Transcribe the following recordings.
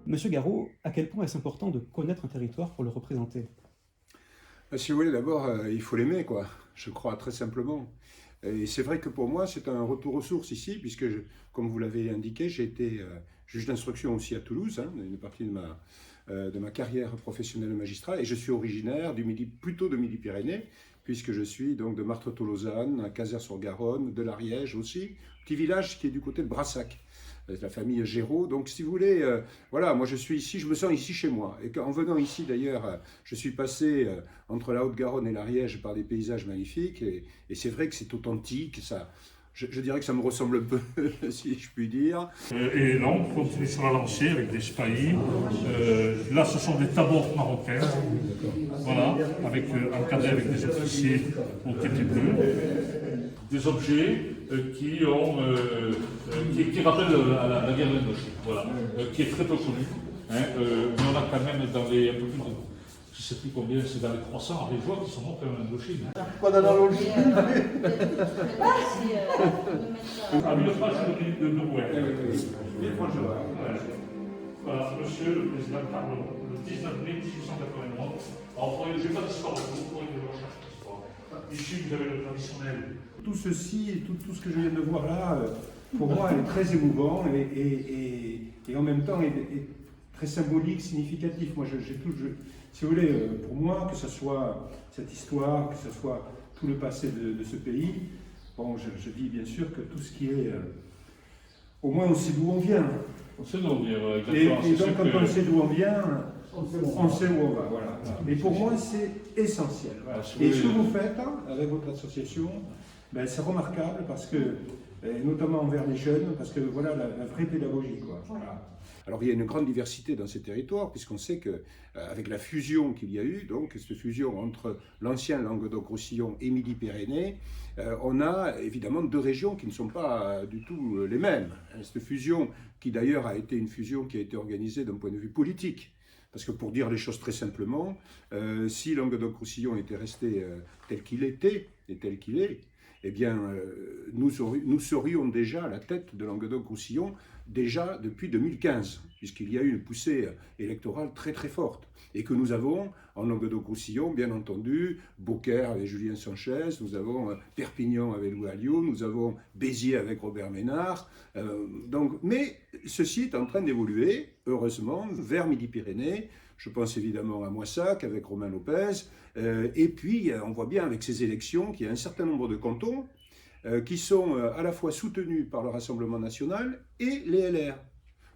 Monsieur Garot, à quel point est-ce important de connaître un territoire pour le représenter? Si vous voulez, d'abord, il faut l'aimer, quoi. Je crois très simplement. Et c'est vrai que pour moi, c'est un retour aux sources ici, puisque, comme vous l'avez indiqué, j'ai été juge d'instruction aussi à Toulouse, hein, une partie de ma carrière professionnelle de magistrat, et je suis originaire du Midi, plutôt de Midi-Pyrénées, puisque je suis donc de Martres-Tolosane, à Caser-sur-Garonne, de l'Ariège aussi, petit village qui est du côté de Brassac, la famille Géraud. Donc, si vous voulez, voilà, moi je suis ici, je me sens ici chez moi. Et en venant ici, d'ailleurs, je suis passé entre la Haute-Garonne et l'Ariège par des paysages magnifiques. Et c'est vrai que c'est authentique. Ça, je dirais que ça me ressemble un peu, si je puis dire. Et là, on continue sur la lancée avec des spahis. Là, ce sont des tabords marocains. Voilà, encadrés avec des officiers au képi bleu. Des objets qui rappellent la guerre d'Indochine, voilà, qui est très peu connue. Hein, mais on a quand même dans les un peu plus grands. Je ne sais plus combien, c'est dans les 300 rivoires qui sont morts quand même en Indochine. Pas d'analogie. À Villefranche de Nouwen. Voilà, monsieur le président Carlo, le 19 mai 1891. Alors, je n'ai pas d'histoire de vous, pour une recherche d'histoire. Ici, vous avez le traditionnel. Tout ceci, tout ce que je viens de voir là, pour moi, est très émouvant et en même temps est très symbolique, significatif. Moi, si vous voulez, pour moi, que ce soit cette histoire, que ce soit tout le passé de ce pays, bon, je dis bien sûr que tout ce qui est... au moins, on sait d'où on vient. On sait d'où on vient, exactement. Et donc, quand on sait d'où on vient, On sait où on va. Voilà. Et pour moi, c'est essentiel. Voilà. Et ce que vous faites avec votre association, ben, c'est remarquable parce que, et notamment envers les jeunes, parce que voilà la vraie pédagogie, quoi. Voilà. Alors il y a une grande diversité dans ces territoires, puisqu'on sait que avec la fusion qu'il y a eu, donc cette fusion entre l'ancien Languedoc-Roussillon et Midi-Pyrénées, on a évidemment deux régions qui ne sont pas du tout les mêmes. Cette fusion, qui d'ailleurs a été une fusion qui a été organisée d'un point de vue politique. Parce que pour dire les choses très simplement, si Languedoc-Roussillon était resté tel qu'il était et tel qu'il est, eh bien, nous serions déjà à la tête de Languedoc-Roussillon déjà depuis 2015, puisqu'il y a eu une poussée électorale très très forte. Et que nous avons en Languedoc-Roussillon, bien entendu, Beaucaire avec Julien Sanchez, nous avons Perpignan avec Louis Alliot, nous avons Béziers avec Robert Ménard. Mais ceci est en train d'évoluer, heureusement, vers Midi-Pyrénées. Je pense évidemment à Moissac avec Romain Lopez. Et puis, on voit bien avec ces élections qu'il y a un certain nombre de cantons qui sont à la fois soutenus par le Rassemblement national et les LR.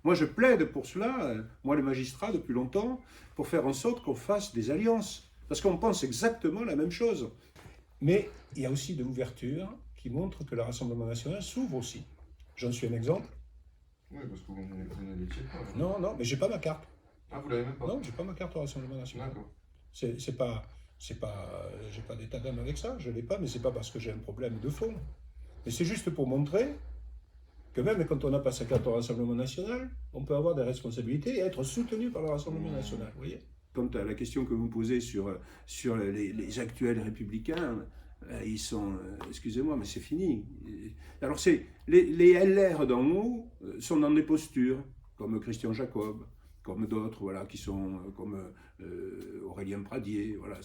Moi, je plaide pour cela, moi le magistrat depuis longtemps, pour faire en sorte qu'on fasse des alliances. Parce qu'on pense exactement la même chose. Mais il y a aussi de l'ouverture qui montre que le Rassemblement national s'ouvre aussi. J'en suis un exemple. Oui, parce que vous n'étiez pas. Non, mais j'ai pas ma carte. Ah, vous l'avez même pas? Non, j'ai pas ma carte au Rassemblement national. D'accord. C'est pas, j'ai pas d'état d'âme avec ça, je l'ai pas, mais c'est pas parce que j'ai un problème de fond. Mais c'est juste pour montrer que même quand on n'a pas sa carte au Rassemblement national, on peut avoir des responsabilités et être soutenu par le Rassemblement national, vous voyez. Quant à la question que vous me posez sur les actuels républicains, ils sont, excusez-moi, mais c'est fini. Alors les LR d'en haut sont dans des postures, comme Christian Jacob, comme d'autres, voilà, qui sont comme Aurélien Pradier, voilà,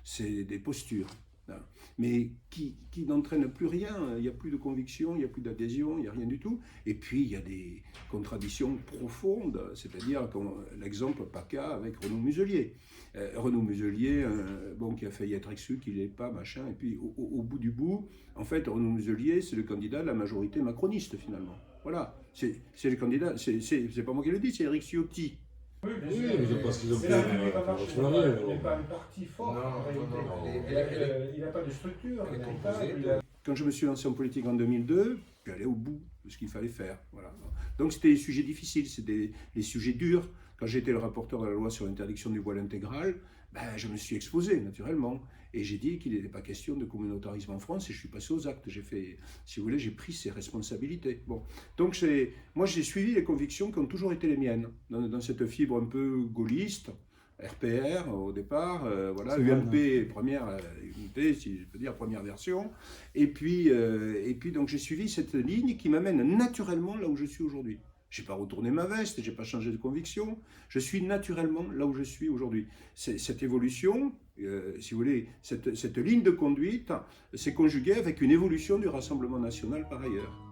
c'est des postures. Mais qui n'entraînent plus rien, il n'y a plus de conviction, il n'y a plus d'adhésion, il n'y a rien du tout. Et puis il y a des contradictions profondes, c'est-à-dire l'exemple PACA avec Renaud Muselier. Renaud Muselier, bon, qui a failli être exclu, qu'il n'est pas, machin, et puis au bout du bout, en fait, Renaud Muselier, c'est le candidat de la majorité macroniste, finalement. Voilà, c'est le candidat, c'est pas moi qui le dis, c'est Éric Ciotti. Oui, bien sûr. Oui, mais parce qu'ils ont C'est fait la République en marche, il n'est pas un parti fort. Il n'a pas de structure. Quand je me suis lancé en politique en 2002, je suis allé au bout de ce qu'il fallait faire. Voilà. Donc c'était des sujets difficiles, c'était des sujets durs. Quand j'étais le rapporteur de la loi sur l'interdiction du voile intégral, ben, je me suis exposé naturellement. Et j'ai dit qu'il n'était pas question de communautarisme en France et je suis passé aux actes. J'ai fait, si vous voulez, j'ai pris ses responsabilités. Bon. Donc moi j'ai suivi les convictions qui ont toujours été les miennes, dans cette fibre un peu gaulliste. RPR au départ, voilà, UMP, première unité, si je peux dire, première version. Et puis donc j'ai suivi cette ligne qui m'amène naturellement là où je suis aujourd'hui. Je n'ai pas retourné ma veste, je n'ai pas changé de conviction. Je suis naturellement là où je suis aujourd'hui. Cette évolution, si vous voulez, cette ligne de conduite s'est conjuguée avec une évolution du Rassemblement national par ailleurs.